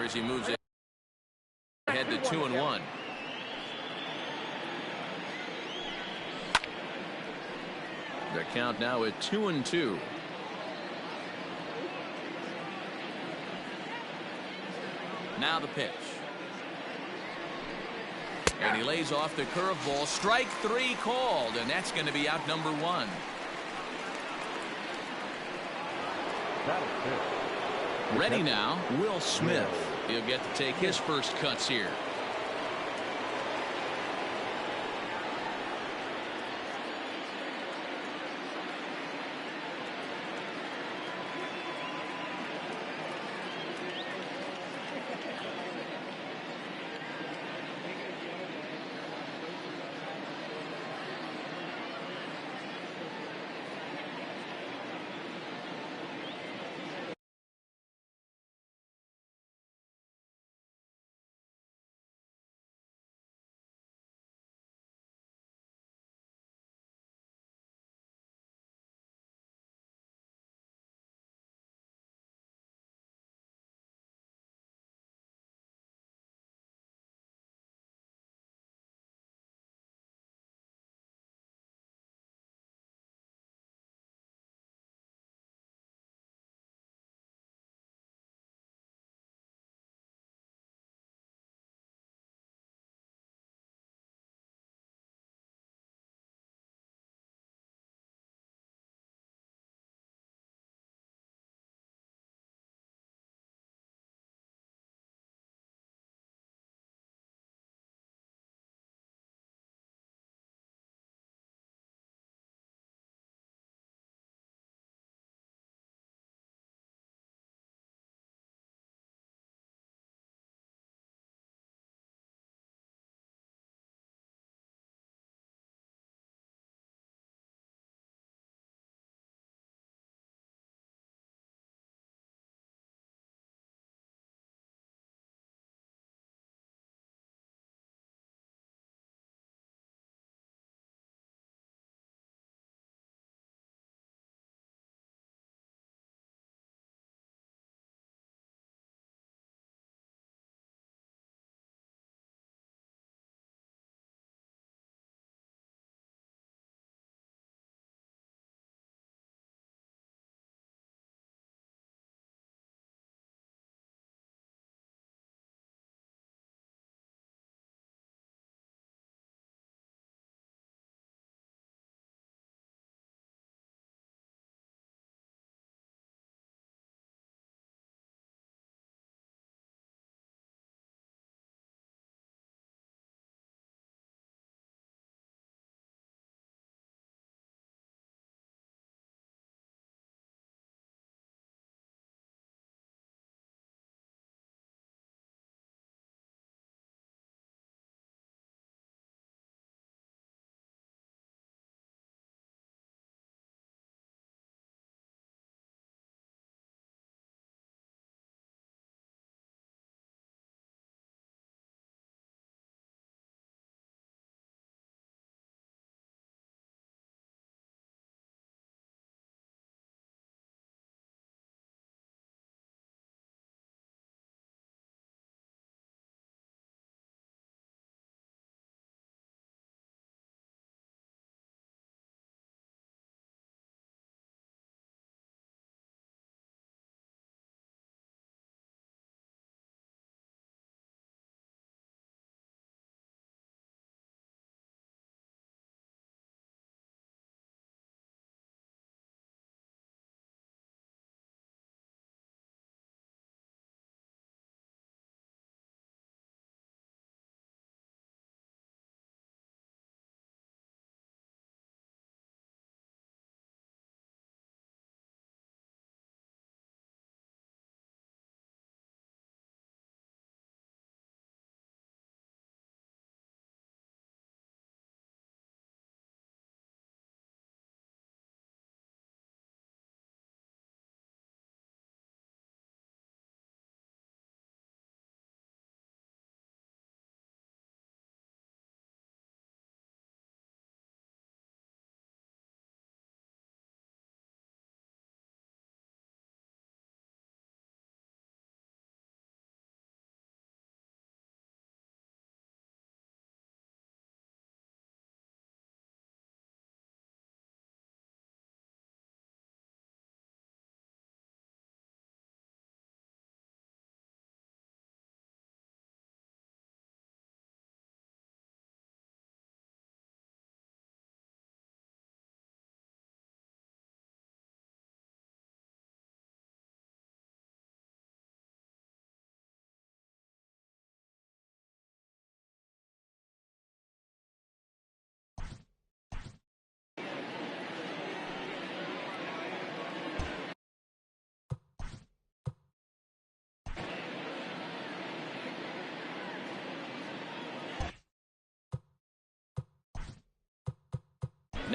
batters. He moves ahead to 2-1. The count now at 2-2. Now the pitch. And he lays off the curveball. Strike 3 called, and that's going to be out number 1. Ready now, Will Smith. He'll get to take his first cuts here.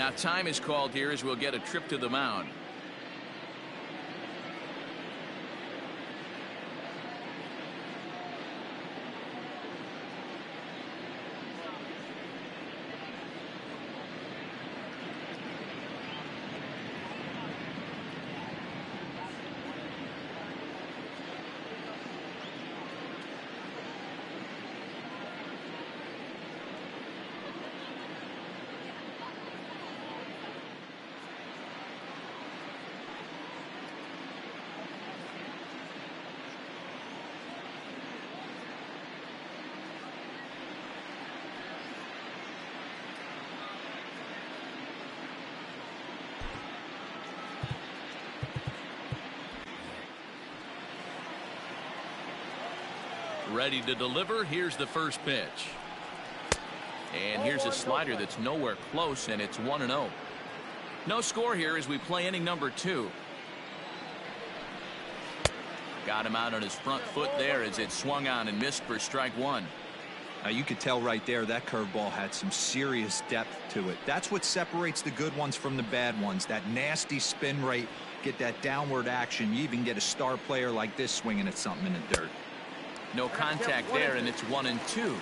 Now time is called here as we'll get a trip to the mound. Ready to deliver. Here's the first pitch. And here's a slider that's nowhere close, and it's 1-0. No score here as we play inning number 2. Got him out on his front foot there as it swung on and missed for strike 1. Now you could tell right there that curveball had some serious depth to it. That's what separates the good ones from the bad ones. That nasty spin rate, get that downward action. You even get a star player like this swinging at something in the dirt. No contact there, and it's 1-2.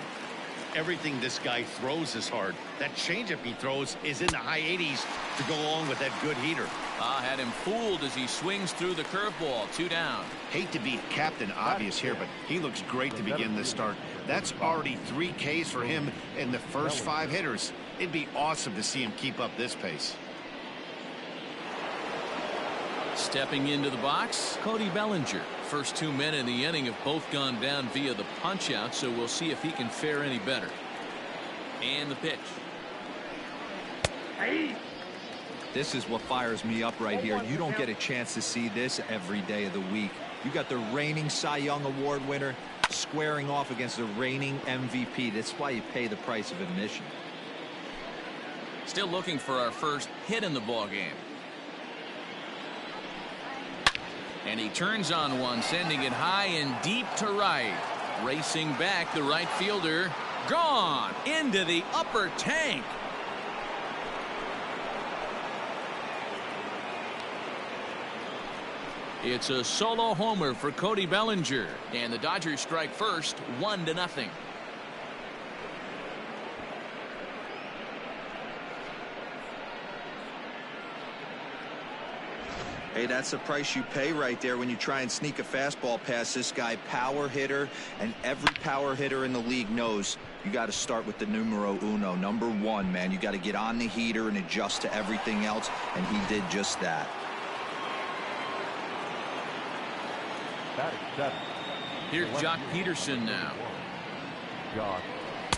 Everything this guy throws is hard. That changeup he throws is in the high 80s to go along with that good heater. Had him fooled as he swings through the curveball. 2 down. Hate to be Captain Obvious here, but he looks great to begin this start. That's already 3 Ks for him in the first 5 hitters. It'd be awesome to see him keep up this pace. Stepping into the box, Cody Bellinger. First 2 men in the inning have both gone down via the punch-out, so we'll see if he can fare any better. And the pitch. This is what fires me up right here. You don't get a chance to see this every day of the week. You got the reigning Cy Young Award winner squaring off against the reigning MVP. That's why you pay the price of admission. Still looking for our first hit in the ballgame. And he turns on one, sending it high and deep to right. Racing back, the right fielder. Gone into the upper tank. It's a solo homer for Cody Bellinger. And the Dodgers strike first, 1-0. Hey, that's the price you pay right there when you try and sneak a fastball past this guy. Power hitter, and every power hitter in the league knows you got to start with the numero uno, number 1, man. You got to get on the heater and adjust to everything else, and he did just that. Here's Jock Peterson now.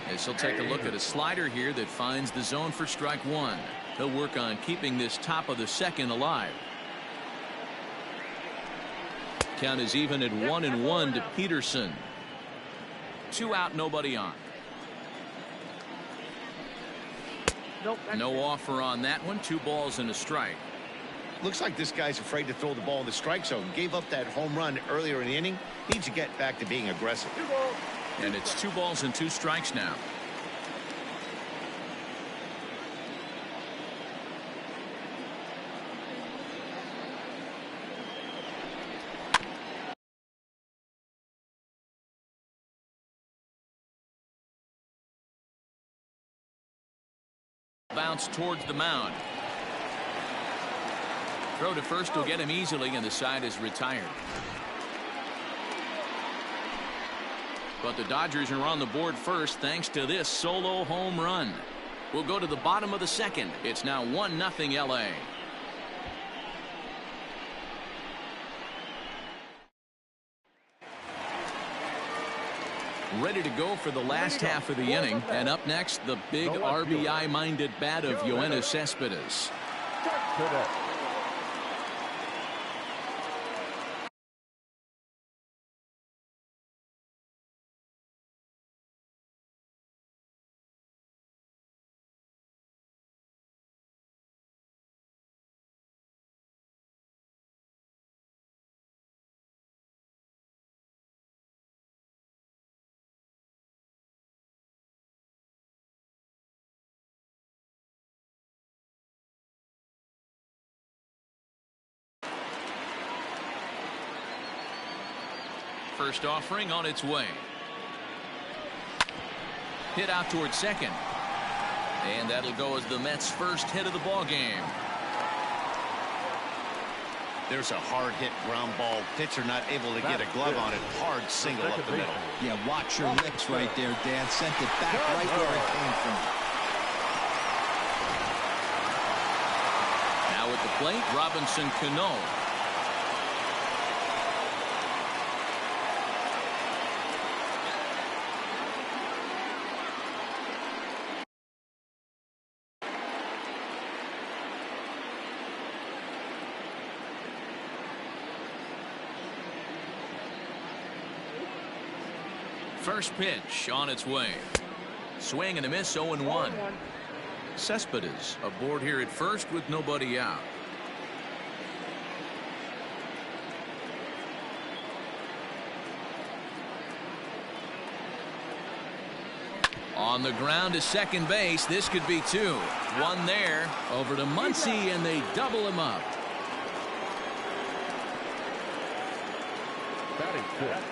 As he'll take a look at a slider here that finds the zone for strike 1. He'll work on keeping this top of the second alive. Count is even at 1-1 to Peterson. 2 out, nobody on. No offer on that one. 2 balls and a strike. Looks like this guy's afraid to throw the ball in the strike zone. Gave up that home run earlier in the inning. Needs to get back to being aggressive. And it's 2 balls and 2 strikes now. Bounce towards the mound. Throw to first will get him easily, and the side is retired. But the Dodgers are on the board first thanks to this solo home run. We'll go to the bottom of the second. It's now 1-0 LA. Ready to go for the last half of the inning. And up next, the big RBI-minded bat of Yoenis Cespedes. First offering on its way. Hit out towards second. And that'll go as the Mets' first hit of the ball game. There's a hard hit ground ball. Pitcher not able to get a glove on it. Hard single up the middle. Yeah, watch your lips right there, Dan. Sent it back right where it came from. Now at the plate, Robinson Cano. First pitch on its way. Swing and a miss, 0-1. Cespedes aboard here at first with nobody out. On the ground to second base. This could be two. One there. Over to Muncy, and they double him up. Batting fifth,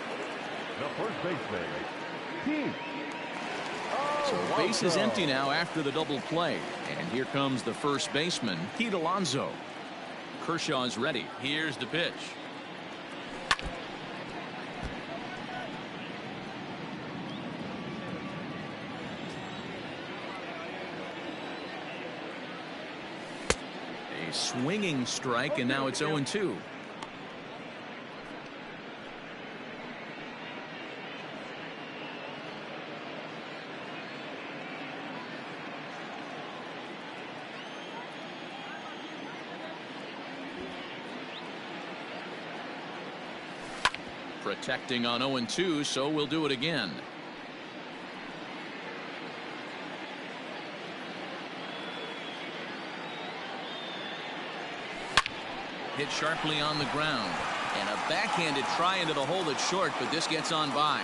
the first baseman, Pete. So base is empty now after the double play. And here comes the first baseman, Pete Alonso. Kershaw is ready. Here's the pitch. A swinging strike, and now it's 0-2. Protecting on 0-2, so we'll do it again. Hit sharply on the ground. And a backhanded try into the hole that's short, but this gets on by.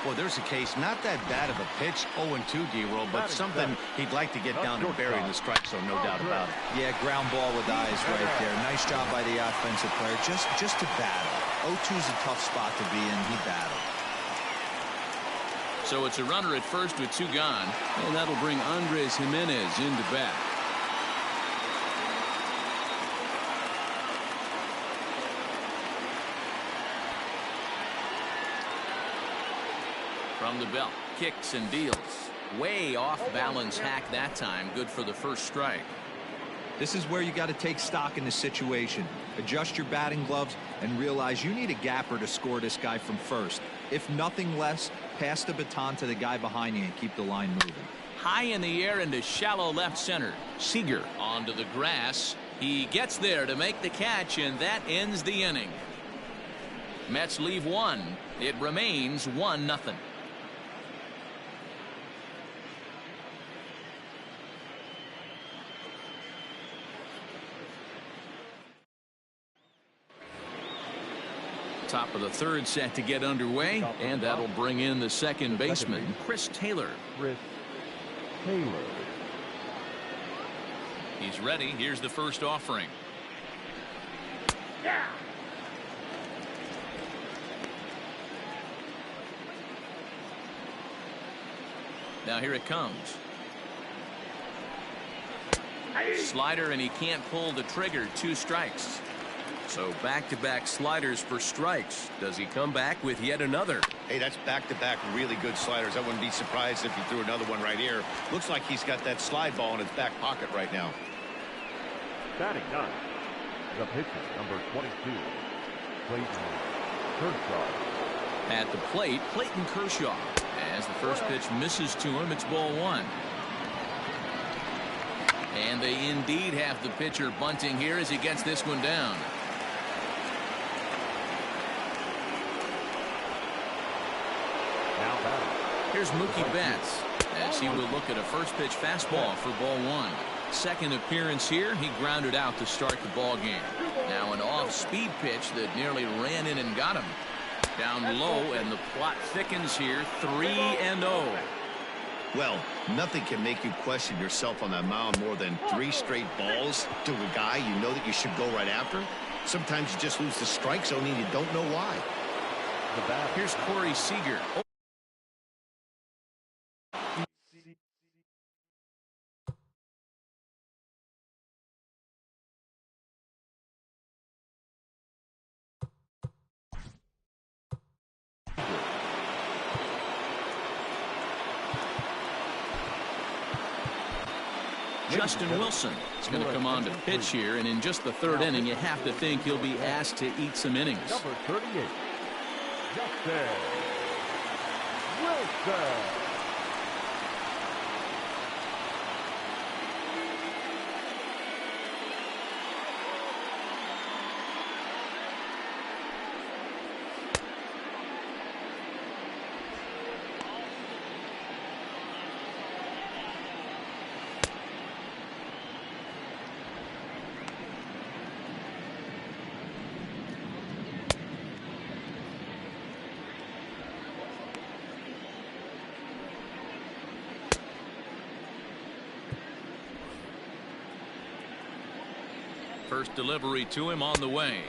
Well, there's a case, not that bad of a pitch, 0-2, D-roll, but something he'd like to get down and bury in the strike zone, no doubt about it. Yeah, ground ball with eyes right there. Nice job by the offensive player. Just to battle. 0-2's a tough spot to be in. He battled. So it's a runner at first with two gone, and that'll bring Andres Jimenez into bat. From the belt, kicks and deals. Way off balance hack that time. Good for the first strike. This is where you got to take stock in the situation. Adjust your batting gloves and realize you need a gapper to score this guy from first. If nothing less, pass the baton to the guy behind you and keep the line moving. High in the air into shallow left center. Seager onto the grass. He gets there to make the catch, and that ends the inning. Mets leave one. It remains 1-0. Top of the third set to get underway, and that'll bring in the second baseman, Chris Taylor. He's ready. Here's the first offering. Yeah. Now here it comes. Slider, and he can't pull the trigger. 2 strikes. So back-to-back sliders for strikes. Does he come back with yet another? Hey, that's back-to-back really good sliders. I wouldn't be surprised if he threw another one right here. Looks like he's got that slide ball in his back pocket right now. Batting ninth, the pitcher, number 22, Clayton Kershaw. At the plate, Clayton Kershaw. As the first pitch misses to him, it's ball 1. And they indeed have the pitcher bunting here as he gets this one down. Here's Mookie Betts as he will look at a first pitch fastball for ball 1. Second appearance here, he grounded out to start the ball game. Now an off-speed pitch that nearly ran in and got him. Down low, and the plot thickens here. 3-0. Well, nothing can make you question yourself on that mound more than 3 straight balls to a guy you know that you should go right after. Sometimes you just lose the strike zone and you don't know why. Here's Corey Seager. Justin Wilson is going to come on to pitch here, and in just the third inning, you have to think he'll be asked to eat some innings. Number 38, Justin Wilson. First delivery to him on the way.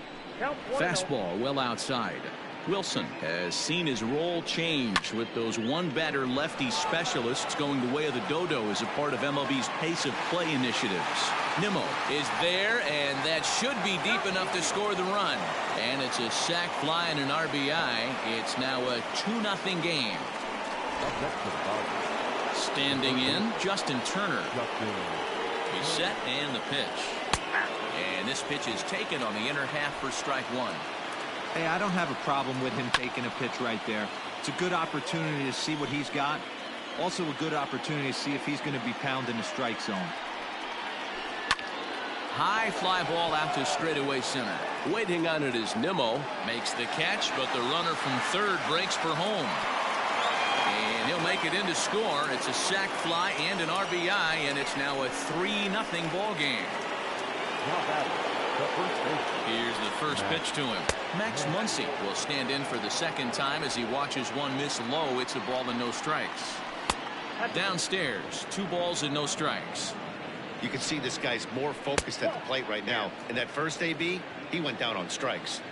Fastball well outside. Wilson has seen his role change with those one-batter lefty specialists going the way of the dodo as a part of MLB's pace of play initiatives. Nimmo is there, and that should be deep enough to score the run. And it's a sac fly and an RBI. It's now a 2-0 game. Standing in, Justin Turner. He's set and the pitch. And this pitch is taken on the inner half for strike one. Hey, I don't have a problem with him taking a pitch right there. It's a good opportunity to see what he's got. Also a good opportunity to see if he's going to be pounding the strike zone. High fly ball out to straightaway center. Waiting on it is Nimmo. Makes the catch, but the runner from third breaks for home. And he'll make it in to score. It's a sac fly and an RBI, and it's now a 3-0 ball game. Here's the first pitch to him. Max Muncy will stand in for the second time as he watches one miss low. It's a ball and no strikes. Downstairs, 2 balls and no strikes. You can see this guy's more focused at the plate right now. In that first AB, he went down on strikes.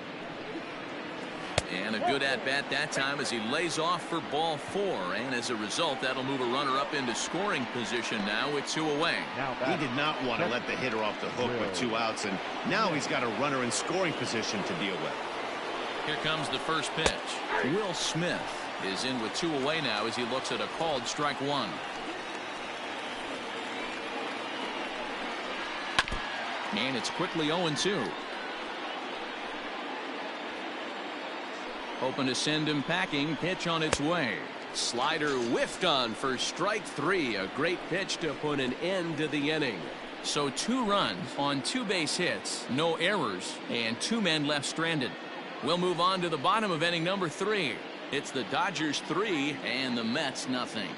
And a good at-bat that time as he lays off for ball 4. And as a result, that'll move a runner up into scoring position now with 2 away. He did not want to let the hitter off the hook with 2 outs, and now he's got a runner in scoring position to deal with. Here comes the first pitch. Will Smith is in with 2 away now as he looks at a called strike 1. And it's quickly 0-2. Hoping to send him packing. Pitch on its way. Slider whiffed on for strike 3. A great pitch to put an end to the inning. So 2 runs on 2 base hits, no errors, and 2 men left stranded. We'll move on to the bottom of inning number 3. It's the Dodgers 3 and the Mets nothing.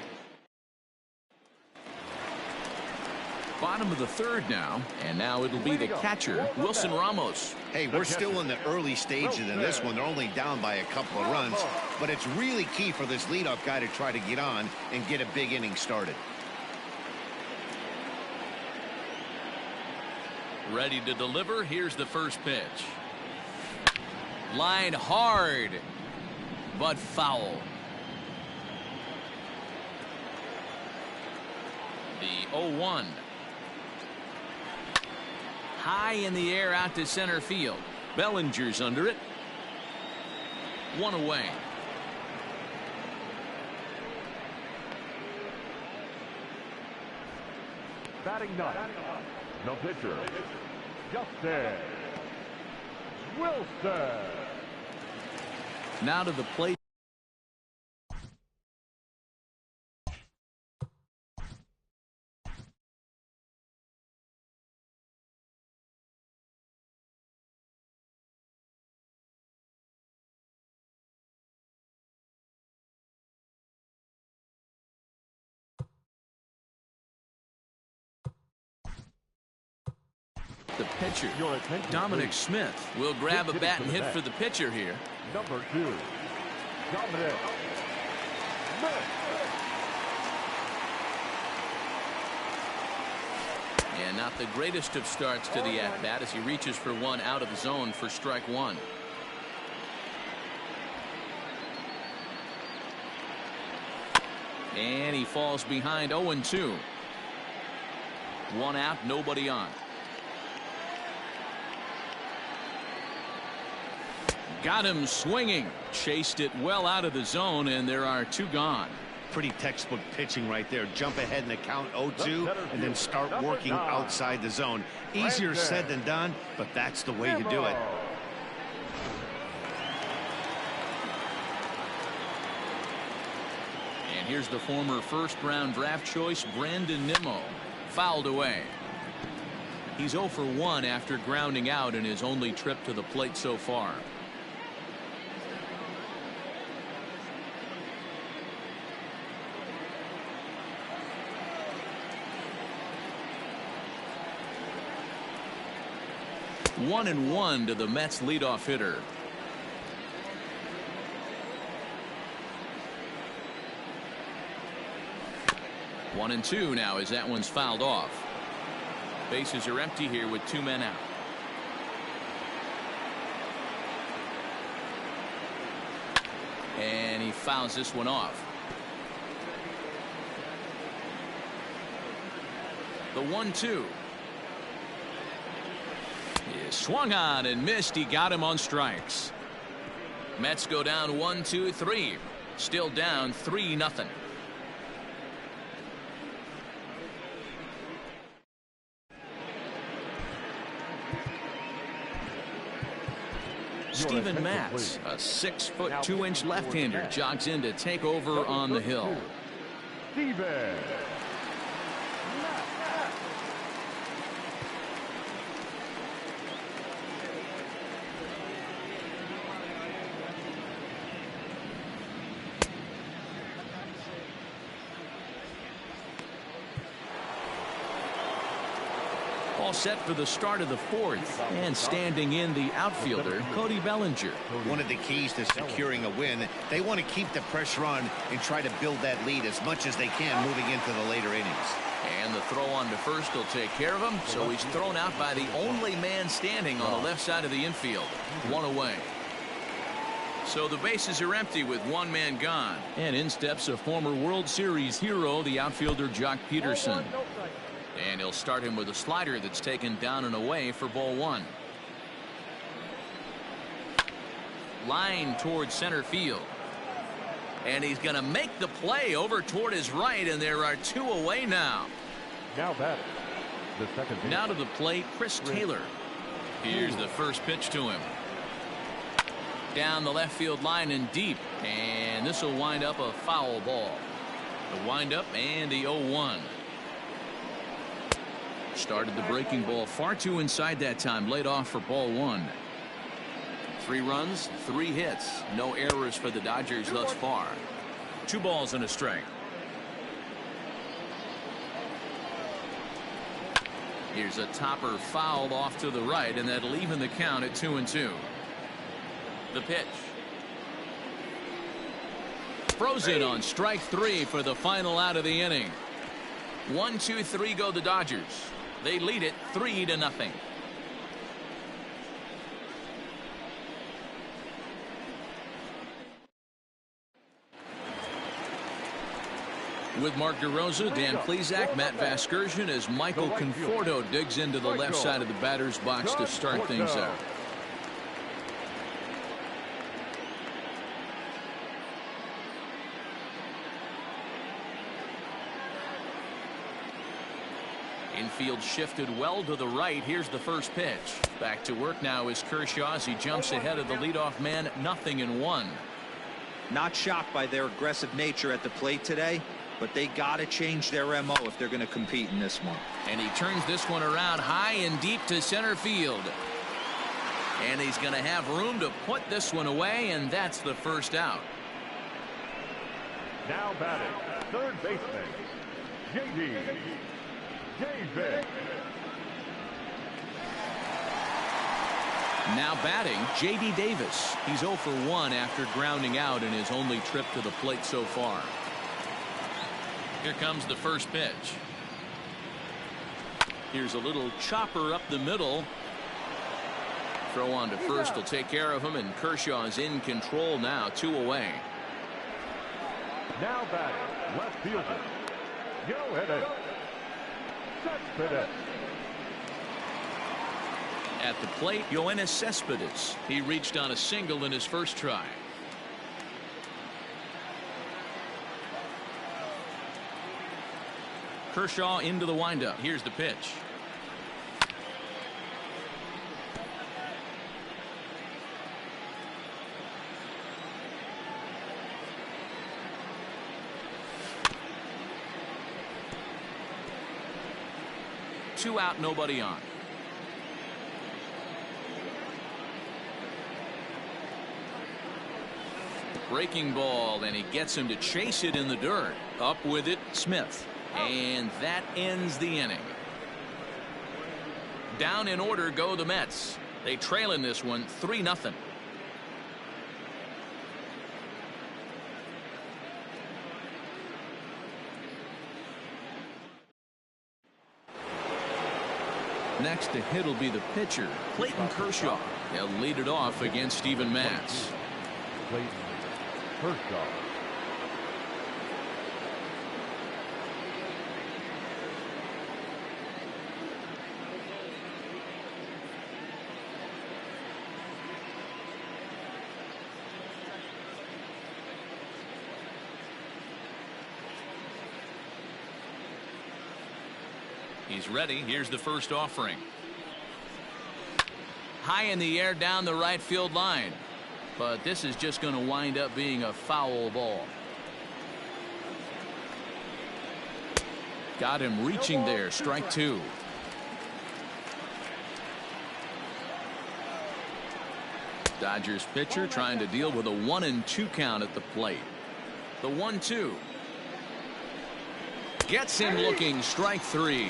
Bottom of the third now, and now it'll be the catcher, Wilson Ramos. Hey, we're still in the early stages in this one. They're only down by a couple of runs, but it's really key for this leadoff guy to try to get on and get a big inning started. Ready to deliver. Here's the first pitch. Line hard, but foul. The 0-1. High in the air out to center field. Bellinger's under it. 1 away. Batting ninth, the pitcher, Justin Wilson. Now to the plate. The pitcher, Dominic Smith, will grab a bat and hit for the pitcher here. Number 2, Dominic Smith. And not the greatest of starts to the at-bat as he reaches for one out of the zone for strike one. And he falls behind 0-2. One out, nobody on. Got him swinging. Chased it well out of the zone, and there are two gone. Pretty textbook pitching right there. Jump ahead in the count 0-2 and then start working outside the zone. Easier said than done, but that's the way you do it. And here's the former first-round draft choice, Brandon Nimmo. Fouled away. He's 0 for 1 after grounding out in his only trip to the plate so far. One and one to the Mets leadoff hitter. One and two now as that one's fouled off. Bases are empty here with two men out. And he fouls this one off. The 1-2. He swung on and missed. He got him on strikes. Mets go down 1-2-3. Still down 3-0. Steven Matz, a 6'2" left-hander, jogs in to take over on the hill. Steven. All set for the start of the fourth, and standing in the outfielder, Cody Bellinger. One of the keys to securing a win, they want to keep the pressure on and try to build that lead as much as they can moving into the later innings. And the throw on to first will take care of him, so he's thrown out by the only man standing on the left side of the infield. One away. So the bases are empty with one man gone. And in steps a former World Series hero, the outfielder Jock Peterson. And he'll start him with a slider that's taken down and away for ball one. Line towards center field. And he's going to make the play over toward his right, and there are two away now. Now batting, the second baseman. Now to the plate, Chris Taylor. Here's the first pitch to him. Down the left field line and deep. And this will wind up a foul ball. The windup and the 0-1. Started the breaking ball far too inside that time. Laid off for ball one. 3 runs, 3 hits. No errors for the Dodgers thus far. 2 balls and a strike. Here's a topper fouled off to the right, and that'll even the count at 2-2. The pitch. Frozen on strike 3 for the final out of the inning. 1-2-3 go the Dodgers. They lead it 3-0. With Mark DeRosa, Dan Plesac, Matt Vasgersian as Michael Conforto digs into the left side of the batter's box to start things out. Infield shifted well to the right. Here's the first pitch. Back to work now is Kershaw as he jumps ahead of the leadoff man. 0-1. Not shocked by their aggressive nature at the plate today, but they got to change their MO if they're going to compete in this one. And he turns this one around high and deep to center field. And he's going to have room to put this one away, and that's the first out. Now batting, third baseman, J.D. Davis. Now batting, J.D. Davis. He's 0 for 1 after grounding out in his only trip to the plate so far. Here comes the first pitch. Here's a little chopper up the middle. Throw on to first will take care of him, and Kershaw is in control now, 2 away. Now batting, left fielder. Go ahead. Cespedes. At the plate, Yoenis Cespedes. He reached on a single in his first try. Kershaw into the windup. Here's the pitch. Two out, nobody on. Breaking ball, and he gets him to chase it in the dirt. Up with it, Smith. And that ends the inning. Down in order go the Mets. They trail in this one 3-0. Next to hit will be the pitcher, Clayton Kershaw. He'll lead it off against Steven Matz. Clayton Kershaw. He's ready. Here's the first offering. High in the air down the right field line. But this is just going to wind up being a foul ball. Got him reaching there. Strike 2. Dodgers pitcher trying to deal with a 1-2 count at the plate. The 1-2. Gets him looking. Strike 3.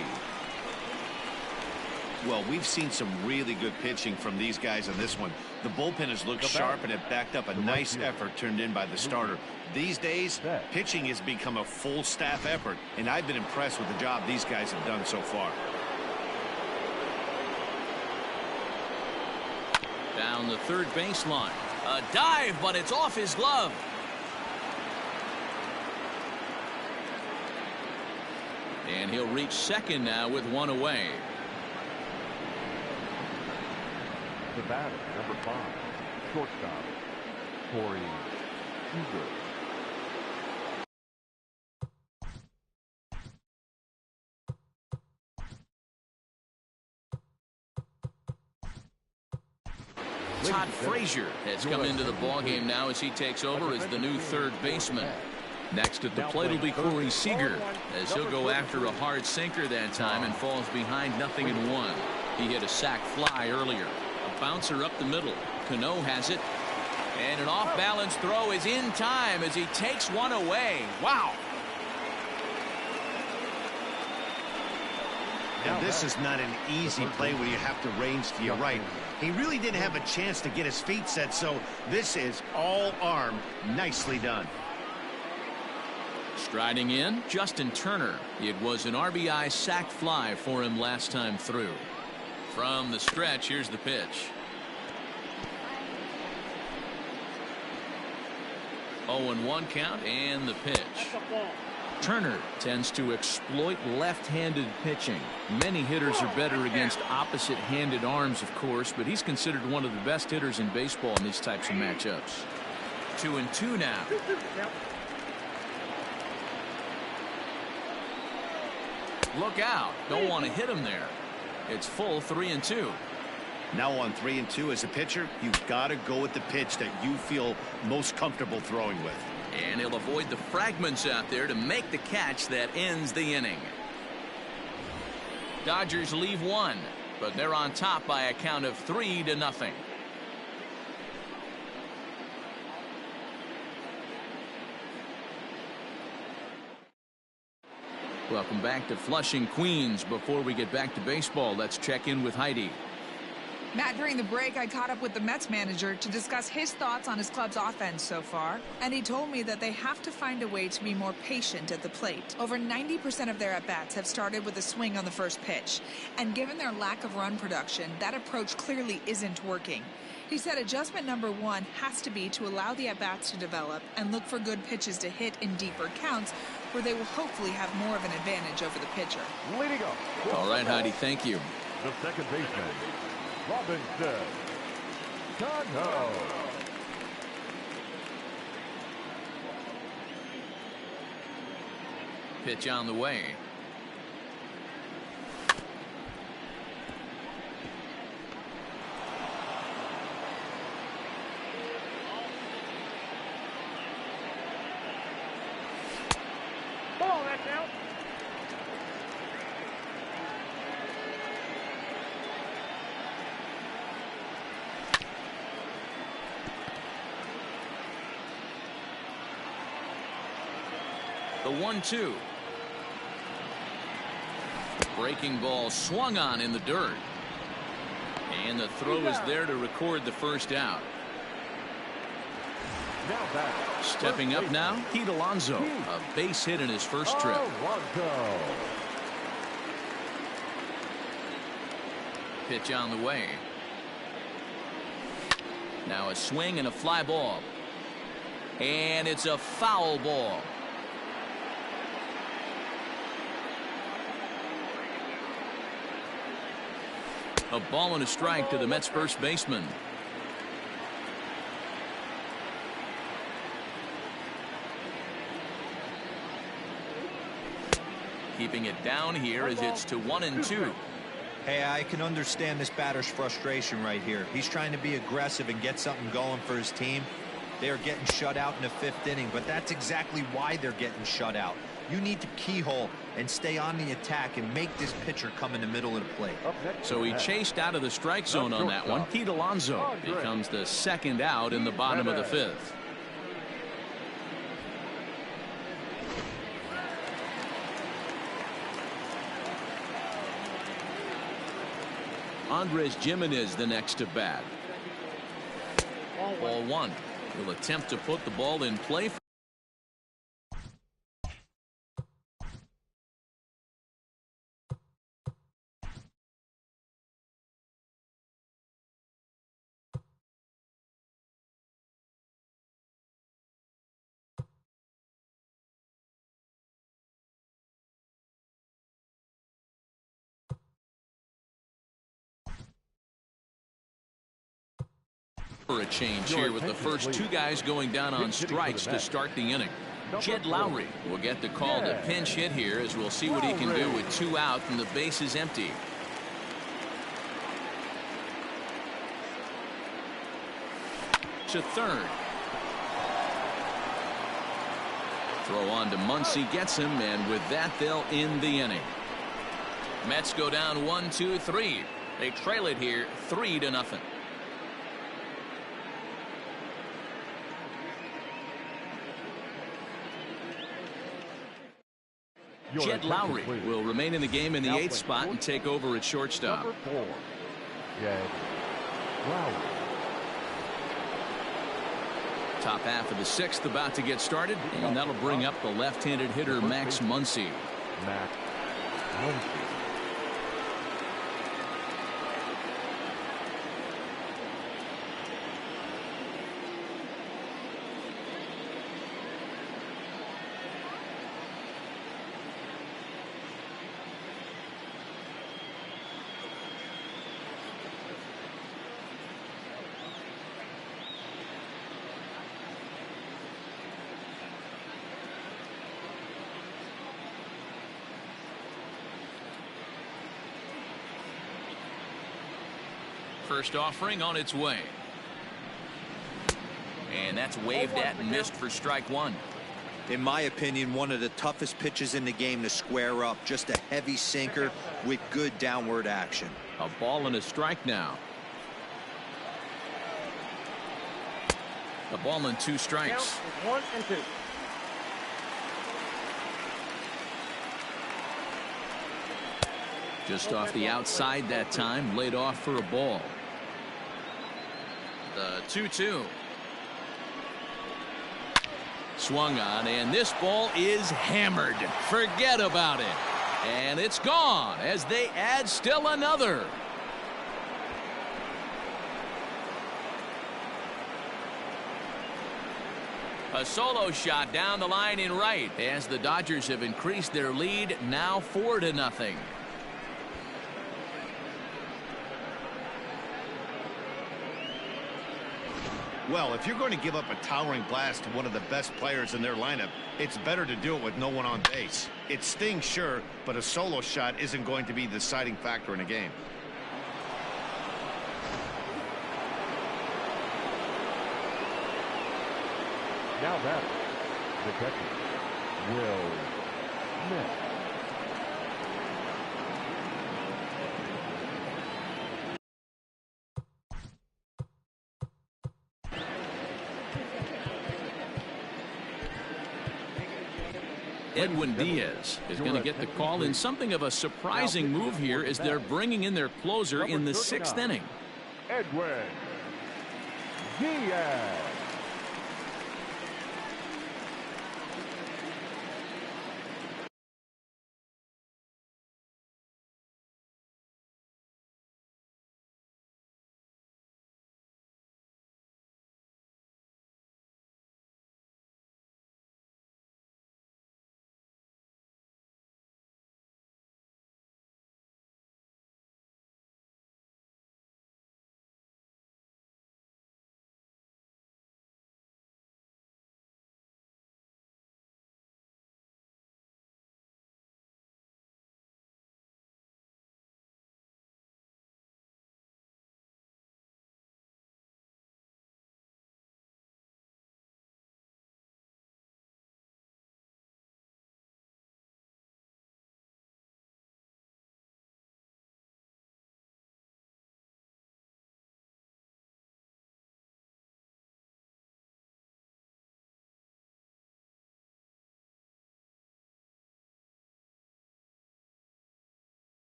Well, we've seen some really good pitching from these guys on this one. The bullpen has looked sharp and it backed up a nice effort turned in by the starter. These days, pitching has become a full staff effort, and I've been impressed with the job these guys have done so far. Down the third baseline. A dive, but it's off his glove. And he'll reach second now with 1 away. The batter, number 5, shortstop, Korebeast. Todd Frazier has come into the ballgame now as he takes over as the new third baseman. Next at the plate will be Corey Seager, as he'll go after a hard sinker that time and falls behind 0-1. He hit a sac fly earlier. A bouncer up the middle. Cano has it. And an off-balance throw is in time as he takes one away. Wow. Now, this is not an easy play when you have to range to your right. He really didn't have a chance to get his feet set, so this is all arm. Nicely done. Striding in, Justin Turner. It was an RBI sac fly for him last time through. From the stretch, here's the pitch. 0-1 count and the pitch. Turner tends to exploit left-handed pitching. Many hitters are better against opposite-handed arms, of course, but he's considered one of the best hitters in baseball in these types of matchups. 2-2 now. Look out. Don't want to hit him there. It's full 3-2. Now on 3-2 as a pitcher, you've got to go with the pitch that you feel most comfortable throwing with. And he'll avoid the fragments out there to make the catch that ends the inning. Dodgers leave one, but they're on top by a count of 3-0. Welcome back to Flushing, Queens. Before we get back to baseball, let's check in with Heidi. Matt, during the break, I caught up with the Mets manager to discuss his thoughts on his club's offense so far, and he told me that they have to find a way to be more patient at the plate. Over 90% of their at-bats have started with a swing on the first pitch, and given their lack of run production, that approach clearly isn't working. He said adjustment number one has to be to allow the at-bats to develop and look for good pitches to hit in deeper counts where they will hopefully have more of an advantage over the pitcher. Leading up. All right, Heidi, thank you. The second baseman, Robinson. Cano. Pitch on the way. Ball, that's out. The 1-2. Breaking ball swung on in the dirt. And the throw is there to record the first out. Now back. Stepping up now, Pete Alonso. A base hit in his first trip. Alonso. Pitch on the way. Now a swing and a fly ball. And it's a foul ball. A ball and a strike to the Mets first baseman. Keeping it down here as it's to 1-2. Hey, I can understand this batter's frustration right here. He's trying to be aggressive and get something going for his team. They are getting shut out in the 5th inning, but that's exactly why they're getting shut out. You need to keyhole and stay on the attack and make this pitcher come in the middle of the plate. So he chased out of the strike zone on that one. Pete Alonso becomes the second out in the bottom of the 5th. Andres Gimenez the next to bat. Ball one. Will attempt to put the ball in play. For a change here with the first two guys going down on strikes to start the inning. Jed Lowry will get the call to pinch hit here, as we'll see what he can do with 2 out and the base is empty. To third. Throw on to Muncy, gets him, and with that they'll end the inning. Mets go down 1-2-3. They trail it here 3-0. Jed Lowry will remain in the game in the 8th spot and take over at shortstop. Number 4, Jed Lowry. Top half of the 6th about to get started, and that'll bring up the left-handed hitter Max Muncy. Max Muncy. First offering on its way. And that's waved at and missed for strike one. In my opinion, one of the toughest pitches in the game to square up. Just a heavy sinker with good downward action. A ball and a strike now. A ball and 2 strikes. 1 and 2. Just off the outside that time, laid off for a ball. The 2-2. Swung on, and this ball is hammered. Forget about it. And it's gone as they add still another. A solo shot down the line in right as the Dodgers have increased their lead now 4-0. Well, if you're going to give up a towering blast to one of the best players in their lineup, it's better to do it with no one on base. It stings, sure, but a solo shot isn't going to be the deciding factor in a game. Now that the catcher, Will Smith. Edwin Diaz is going to get the call in something of a surprising move here as they're bringing in their closer in the 6th inning. Edwin Diaz.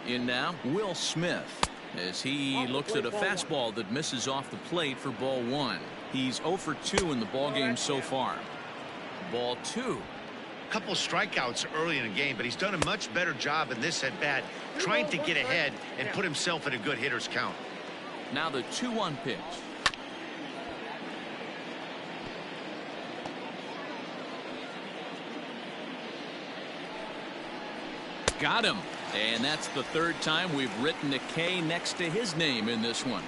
In now, Will Smith, as he looks at a fastball that misses off the plate for ball 1. He's 0 for 2 in the ballgame so far. Ball 2. Couple strikeouts early in the game, but he's done a much better job in this at bat, trying to get ahead and put himself in a good hitter's count. Now the 2-1 pitch. Got him. And that's the 3rd time we've written a K next to his name in this one.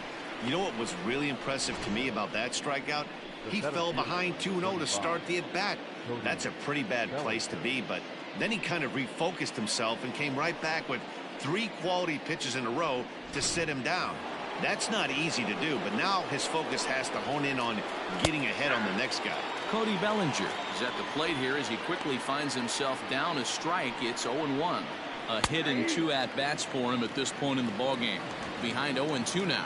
You know what was really impressive to me about that strikeout? He fell behind 2-0 to start the at-bat. That's a pretty bad place to be, but then he kind of refocused himself and came right back with 3 quality pitches in a row to sit him down. That's not easy to do, but now his focus has to hone in on getting ahead on the next guy. Cody Bellinger is at the plate here as he quickly finds himself down a strike. It's 0-1. A hit and 2 at-bats for him at this point in the ballgame. Behind 0-2 now.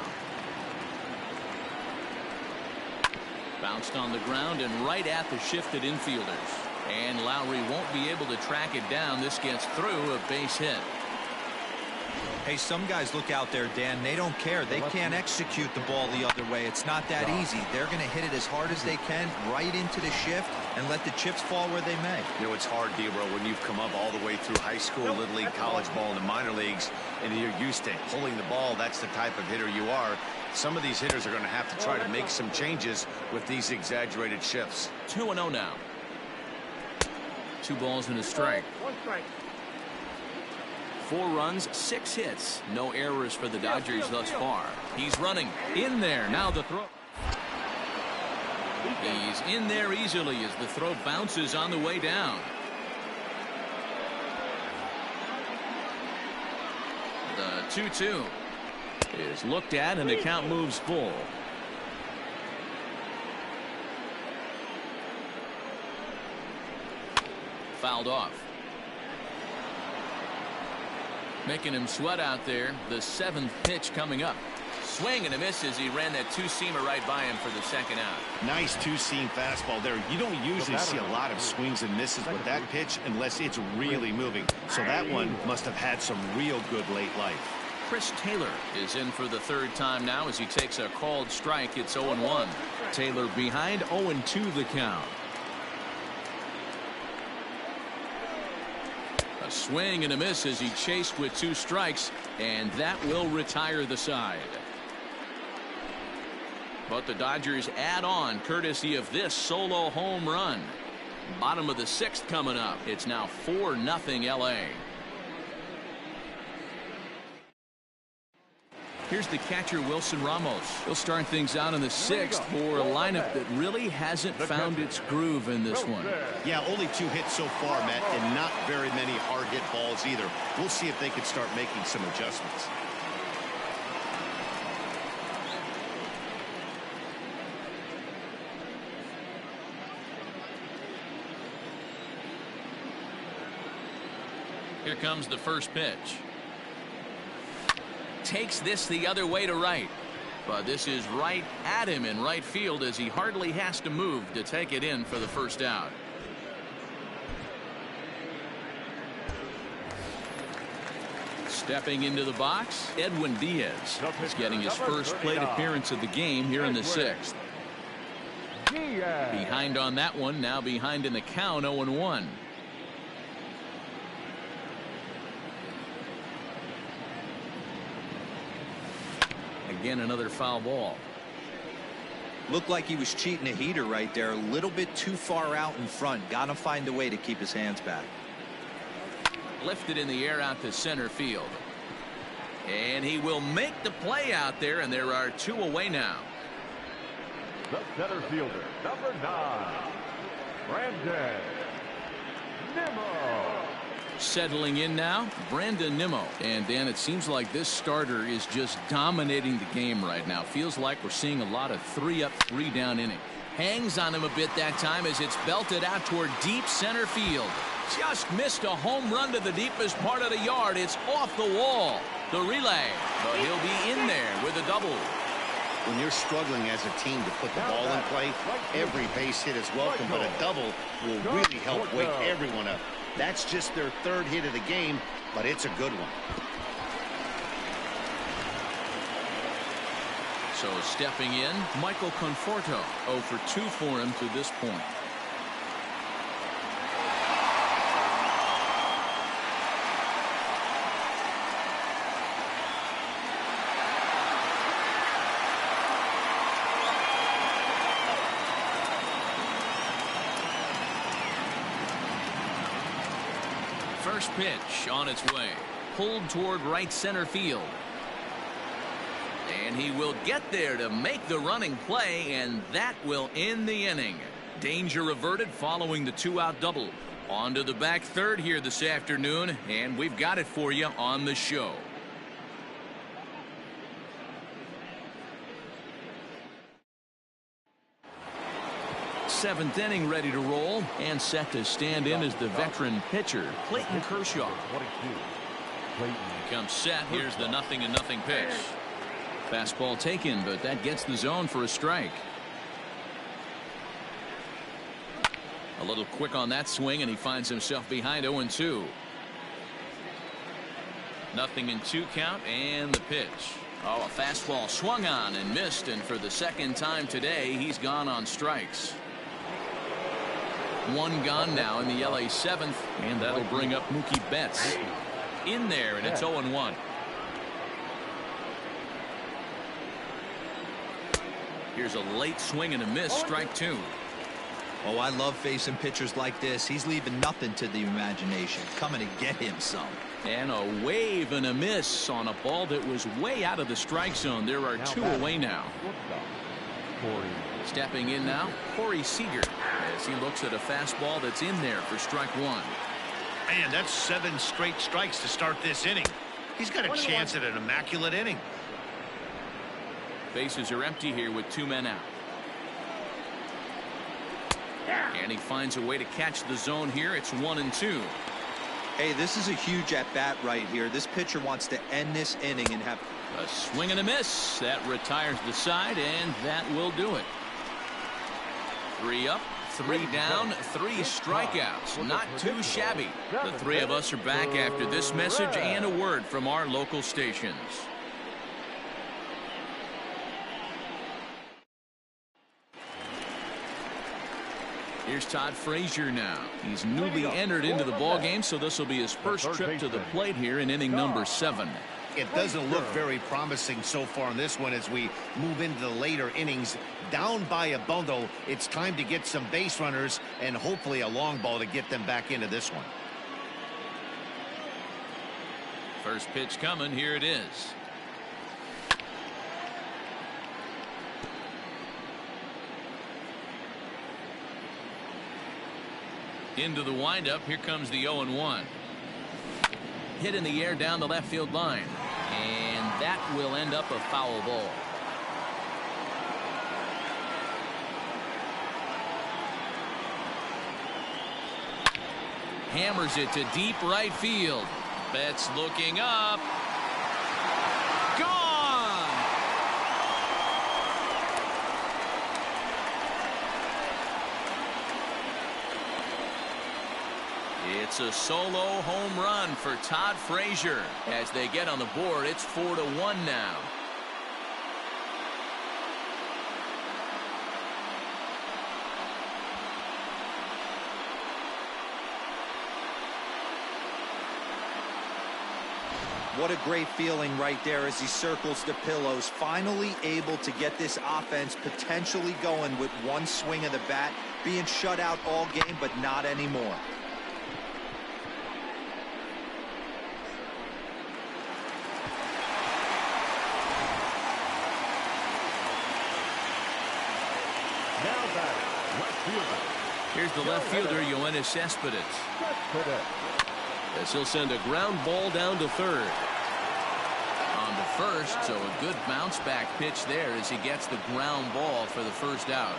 Bounced on the ground and right at the shifted infielders. And Lowry won't be able to track it down. This gets through, a base hit. Hey, some guys look out there, Dan. They don't care. They can't execute the ball the other way. It's not that easy. They're going to hit it as hard as they can right into the shift and let the chips fall where they may. You know, it's hard, D-Row, when you've come up all the way through high school, little league, college ball, and the minor leagues, and you're used to pulling the ball. That's the type of hitter you are. Some of these hitters are going to have to try to make some changes with these exaggerated shifts. 2-0 now. 2 balls and a strike. 1 strike. 4 runs, 6 hits. No errors for the Dodgers thus far. He's running in there. Now the throw. He's in there easily as the throw bounces on the way down. The 2-2 is looked at and the count moves full. fouled off. Making him sweat out there. The 7th pitch coming up. Swing and a miss as he ran that two-seamer right by him for the second out. Nice two-seam fastball there. You don't usually see a lot of swings and misses with that pitch unless it's really moving. So that one must have had some real good late life. Chris Taylor is in for the 3rd time now as he takes a called strike. It's 0-1. Taylor behind 0-2 the count. A swing and a miss as he chased with 2 strikes, and that will retire the side. But the Dodgers add on courtesy of this solo home run. Bottom of the 6th coming up. It's now 4-0 LA. Here's the catcher, Wilson Ramos. He'll start things out in the 6th for a lineup that really hasn't found its groove in this one. Yeah, only 2 hits so far, Matt, and not very many hard hit balls either. We'll see if they can start making some adjustments. Here comes the first pitch. Takes this the other way to right. But this is right at him in right field as he hardly has to move to take it in for the first out. Stepping into the box, Edwin Diaz is getting his first plate appearance of the game here in the 6th. Behind on that one, now behind in the count, 0-1. Again, another foul ball. Looked like he was cheating a heater right there. A little bit too far out in front. Got to find a way to keep his hands back. Lifted in the air out to center field. And he will make the play out there, and there are 2 away now. The center fielder, number 9, Brandon Nimmo. Settling in now, Brandon Nimmo. And Dan, it seems like this starter is just dominating the game right now. Feels like we're seeing a lot of 3-up, 3-down inning. Hangs on him a bit that time as it's belted out toward deep center field. Just missed a home run to the deepest part of the yard. It's off the wall. The relay, but he'll be in there with a double. When you're struggling as a team to put the ball in play, every base hit is welcome, but a double will really help wake everyone up. That's just their 3rd hit of the game, but it's a good one. So stepping in, Michael Conforto. 0 for 2 for him to this point. First pitch on its way. Pulled toward right center field. And he will get there to make the running play, and that will end the inning. Danger averted following the 2-out double. On to the back 3rd here this afternoon, and we've got it for you on the show. Seventh inning ready to roll, and set to stand in as the veteran pitcher, Clayton Kershaw. He comes set. Here's the 0-0 pitch. Fastball taken, but that gets the zone for a strike. A little quick on that swing, and he finds himself behind 0-2. 0-2 count, and the pitch. Oh, a fastball swung on and missed, and for the 2nd time today, he's gone on strikes. 1 gone now in the LA 7th, and that'll bring up Mookie Betts in there, and it's 0-1. Here's a late swing and a miss, strike 2. Oh, I love facing pitchers like this. He's leaving nothing to the imagination. Coming to get him some. And a wave and a miss on a ball that was way out of the strike zone. There are 2 away now. Stepping in now, Corey Seager, as he looks at a fastball that's in there for strike 1. Man, that's 7 straight strikes to start this inning. He's got a chance at an immaculate inning. Bases are empty here with 2 men out. And he finds a way to catch the zone here. It's 1-2. Hey, this is a huge at-bat right here. This pitcher wants to end this inning and have a swing and a miss. That retires the side, and that will do it. 3 up, 3 down, 3 strikeouts. Not too shabby. The 3 of us are back after this message and a word from our local stations. Here's Todd Frazier now. He's newly entered into the ballgame, so this will be his first trip to the plate here in inning number 7. It doesn't look very promising so far in this one as we move into the later innings. Down by a bundle, it's time to get some base runners and hopefully a long ball to get them back into this one. First pitch coming. Here it is. Into the windup. Here comes the 0-1. Hit in the air down the left field line. And that will end up a foul ball. Hammers it to deep right field. Betts looking up. Gone! It's a solo home run for Todd Frazier. As they get on the board, it's 4-1 now. What a great feeling right there as he circles the pillows. Finally able to get this offense potentially going with one swing of the bat. Being shut out all game, but not anymore. Here's the left fielder, Yoenis Cespedes. As he'll send a ground ball down to third. On to first, so a good bounce back pitch there as he gets the ground ball for the first out.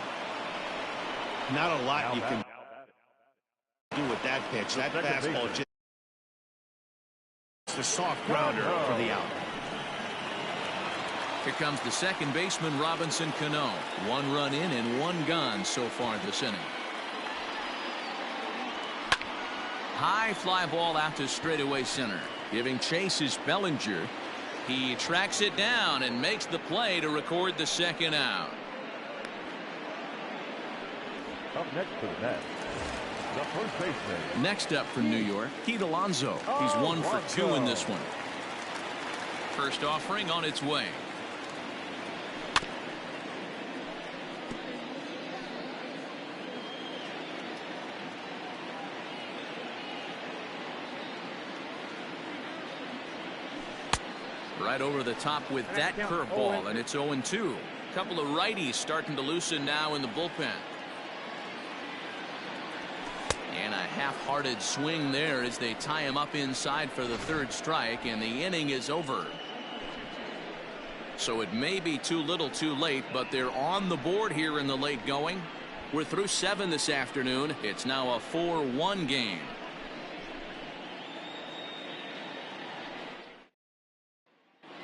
Not a lot you can do with that pitch. That fastball just a soft grounder for the out. Here comes the second baseman, Robinson Cano. 1 run in and 1 gone so far this inning. High fly ball out to straightaway center. Giving chase is Bellinger. He tracks it down and makes the play to record the second out. Up next to the net, the first baseman. Next up for New York, Pete Alonso. He's 1 for 2 in this one. First offering on its way. Right over the top with that curveball, and it's 0-2. A couple of righties starting to loosen now in the bullpen. And a half-hearted swing there as they tie him up inside for the third strike, and the inning is over. So it may be too little too late, but they're on the board here in the late going. We're through 7 this afternoon. It's now a 4-1 game.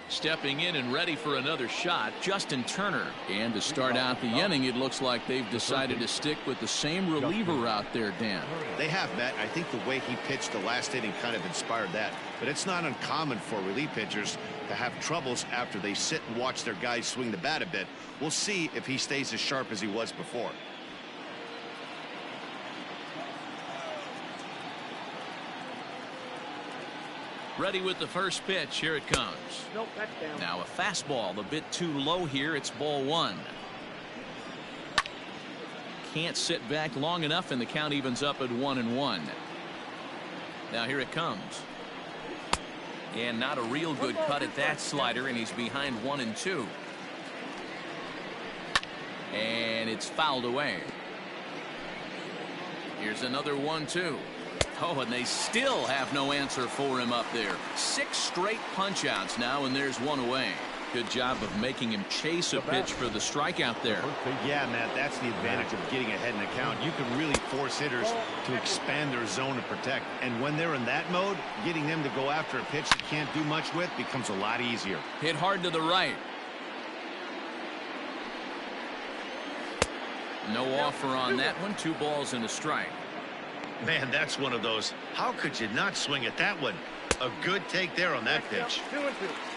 Stepping in and ready for another shot, Justin Turner. And to start out the inning, it looks like they've decided to stick with the same reliever out there, Dan. They have, Matt. I think the way he pitched the last inning kind of inspired that. But it's not uncommon for relief pitchers to have troubles after they sit and watch their guys swing the bat a bit. We'll see if he stays as sharp as he was before. Ready with the first pitch. Here it comes. Nope, that's down. Now a fastball a bit too low here. It's ball 1. Can't sit back long enough, and the count evens up at 1-1. Now here it comes. And not a real good cut at that slider, and he's behind 1-2. And it's fouled away. Here's another 1-2. Oh, and they still have no answer for him up there. 6 straight punch outs now, and there's 1 away. Good job of making him chase a pitch for the strikeout there. Yeah, Matt, that's the advantage of getting ahead in the count. You can really force hitters to expand their zone to protect. And when they're in that mode, getting them to go after a pitch they can't do much with becomes a lot easier. Hit hard to the right. No offer on that one. 2 balls and a strike. Man, that's one of those. How could you not swing at that one? A good take there on that pitch.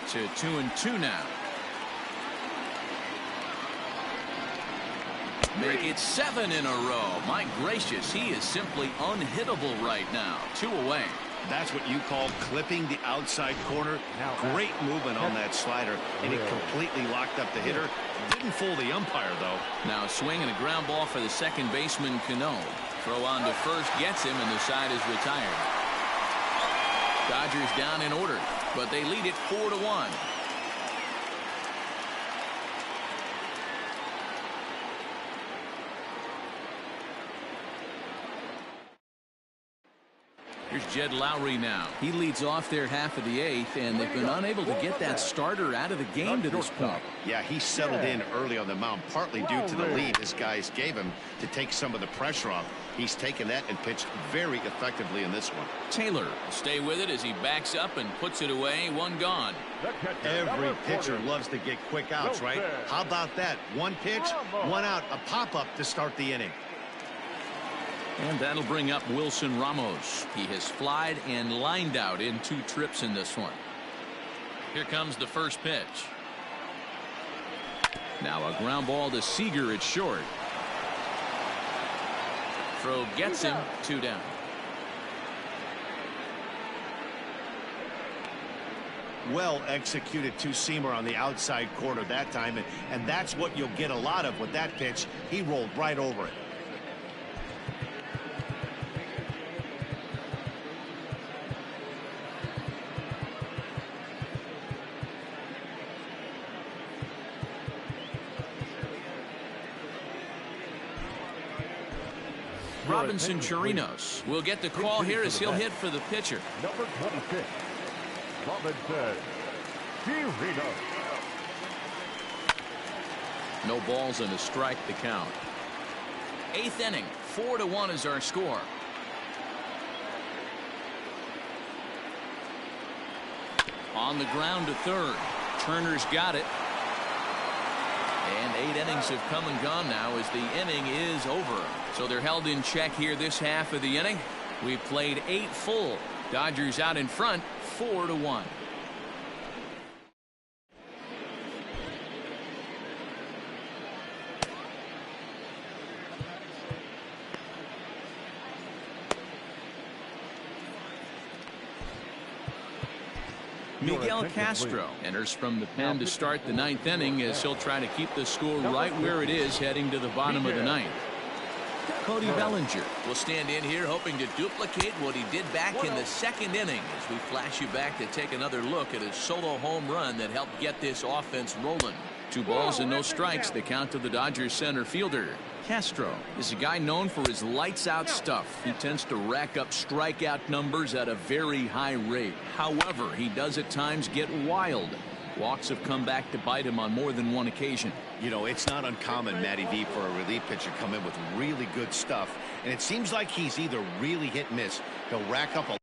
2 2 now. Make it 7 in a row. My gracious, he is simply unhittable right now. 2 away. That's what you call clipping the outside corner. Great movement on that slider, and it completely locked up the hitter. Didn't fool the umpire, though. Now a swing and a ground ball for the second baseman, Cano. Throw on to first gets him, and the side is retired. Dodgers down in order, but they lead it 4-1. Here's Jed Lowry now. He leads off their half of the 8th, and they've been unable to get that starter out of the game to this point. Yeah, he settled in early on the mound, partly due to the lead his guys gave him to take some of the pressure off. He's taken that and pitched very effectively in this one. Taylor will stay with it as he backs up and puts it away. 1 gone. Every pitcher loves to get quick outs, right? How about that? 1 pitch, 1 out, a pop-up to start the inning. And that'll bring up Wilson Ramos. He has flied and lined out in 2 trips in this one. Here comes the first pitch. Now a ground ball to Seager at short. Throw gets him. 2 down. Well executed 2-seamer on the outside corner that time, and that's what you'll get a lot of with that pitch. He rolled right over it. Robinson Chirinos will get the call here as he'll hit for the pitcher. Number 26, Robinson Chirinos. No balls and a strike to count. 8th inning, 4-1 is our score. On the ground to third. Turner's got it. And 8 innings have come and gone now as the inning is over. So they're held in check here this half of the inning. We've played 8 full. Dodgers out in front, 4-1. Miguel Castro enters from the pen to start the 9th inning as he'll try to keep the score right where it is heading to the bottom of the 9th. Cody Bellinger will stand in here hoping to duplicate what he did back in the 2nd inning as we flash you back to take another look at his solo home run that helped get this offense rolling. 2 balls and no strikes, the count to the Dodgers center fielder. Castro is a guy known for his lights-out stuff. He tends to rack up strikeout numbers at a very high rate. However, he does at times get wild. Walks have come back to bite him on more than 1 occasion. You know, it's not uncommon, Matty V, for a relief pitcher to come in with really good stuff. And it seems like he's either really hit and miss. He'll rack up a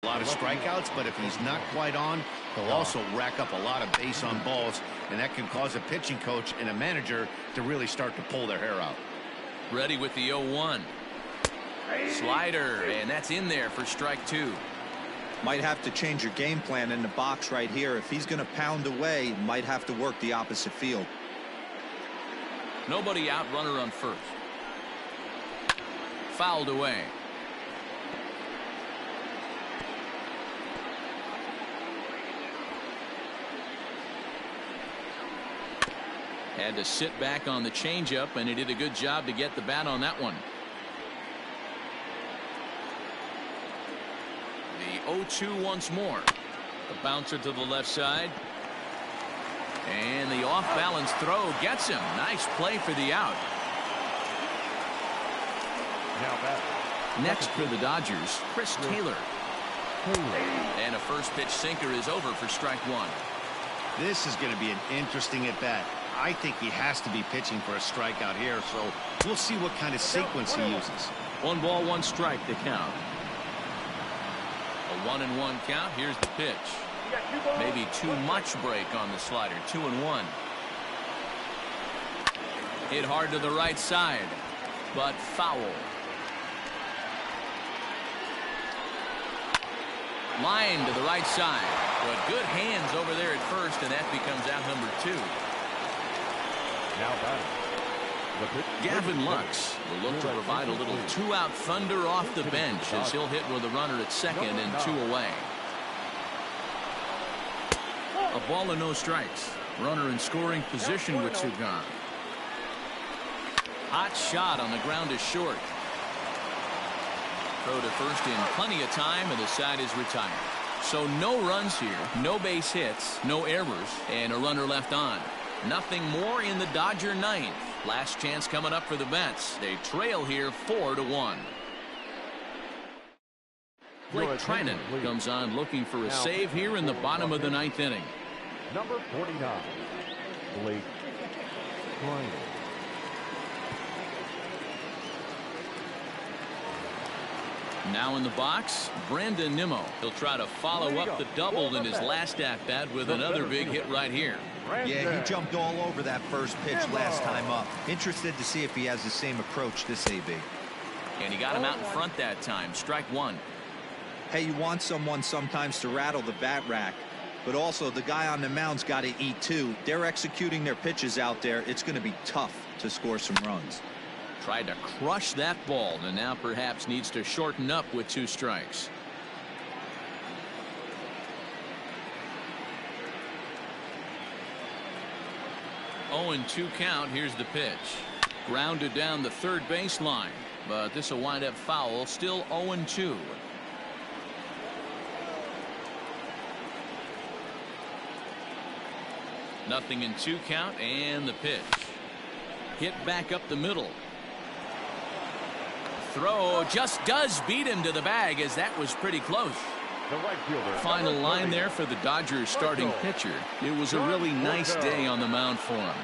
lot of strikeouts, but if he's not quite on, he'll also rack up a lot of base on balls, and that can cause a pitching coach and a manager to really start to pull their hair out. Ready with the 0-1. Slider, and that's in there for strike 2. Might have to change your game plan in the box right here. If he's going to pound away, might have to work the opposite field. Nobody out, runner on first. Fouled away. Had to sit back on the changeup, and he did a good job to get the bat on that one. The 0-2 once more. The bouncer to the left side. And the off-balance throw gets him. Nice play for the out. Next for the Dodgers, Chris Taylor. And a first pitch sinker is over for strike one. This is going to be an interesting at-bat. I think he has to be pitching for a strikeout here, so we'll see what kind of sequence he uses. 1 ball, 1 strike to count. A 1-1 count. Here's the pitch. Maybe too much break on the slider. 2-1. Hit hard to the right side, but foul. Line to the right side, but good hands over there at first, and that becomes out number 2. Now Gavin Lux will look to provide a little 2-out thunder off the bench as he'll hit with a runner at second and 2 away. A ball and no strikes. Runner in scoring position with Sugan. Hot shot on the ground is short. Throw to first in plenty of time, and the side is retired. So no runs here, no base hits, no errors, and a runner left on. Nothing more in the Dodger ninth. Last chance coming up for the Mets. They trail here 4-1. Blake Trinan comes on looking for a save here in the bottom of the ninth inning. Number 49, Blake Trinan. Now in the box, Brandon Nimmo. He'll try to follow up the double in his last at-bat with another big hit right here. Yeah, he jumped all over that first pitch last time up. Interested to see if he has the same approach this AB. And he got him out in front that time. Strike one. Hey, you want someone sometimes to rattle the bat rack, but also the guy on the mound's got to eat too. They're executing their pitches out there. It's going to be tough to score some runs. Tried to crush that ball, and now perhaps needs to shorten up with 2 strikes. Oh, and 2 count. Here's the pitch. Grounded down the third baseline, but this will wind up foul. Still 0-2. Nothing in 2 count, and the pitch. Hit back up the middle. Throw just does beat him to the bag, as that was pretty close. Final line there for the Dodgers starting pitcher. It was a really nice day on the mound for him.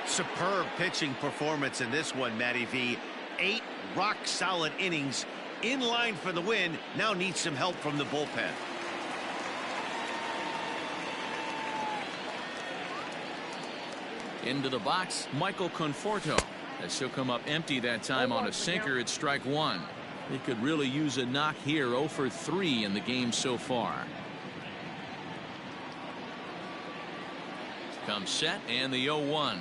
Superb pitching performance in this one, Matty V. 8 rock-solid innings, in line for the win. Now needs some help from the bullpen. Into the box, Michael Conforto. As he'll come up empty that time on a sinker at strike one. He could really use a knock here. 0 for 3 in the game so far. Comes set, and the 0-1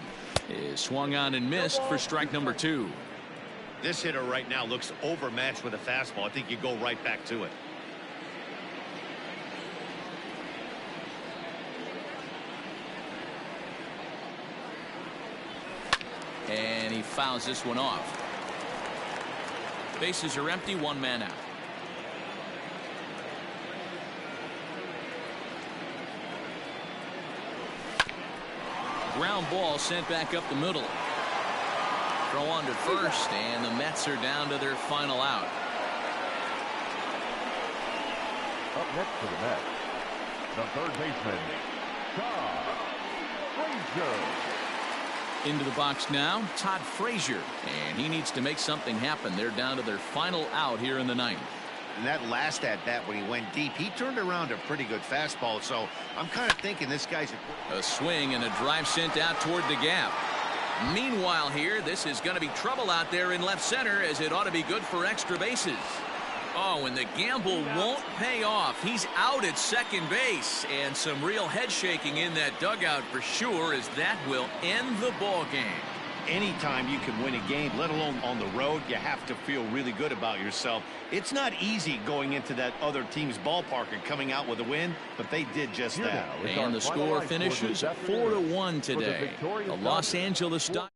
is swung on and missed for strike number 2. This hitter right now looks overmatched with a fastball. I think you go right back to it. And he fouls this one off. Bases are empty, 1 man out. Ground ball sent back up the middle. Throw on to first, and the Mets are down to their final out. Up next for the Mets, the third baseman, Todd Frazier. Into the box now, Todd Frazier, and he needs to make something happen. They're down to their final out here in the ninth. And that last at-bat when he went deep, he turned around a pretty good fastball, so I'm kind of thinking this guy's a swing and a drive sent out toward the gap. Meanwhile here, this is going to be trouble out there in left center, as it ought to be good for extra bases. Oh, and the gamble won't pay off. He's out at second base, and some real head shaking in that dugout for sure, as that will end the ball game. Anytime you can win a game, let alone on the road, you have to feel really good about yourself. It's not easy going into that other team's ballpark and coming out with a win, but they did just that. And the score finishes 4-1 today. The Los Angeles Dodgers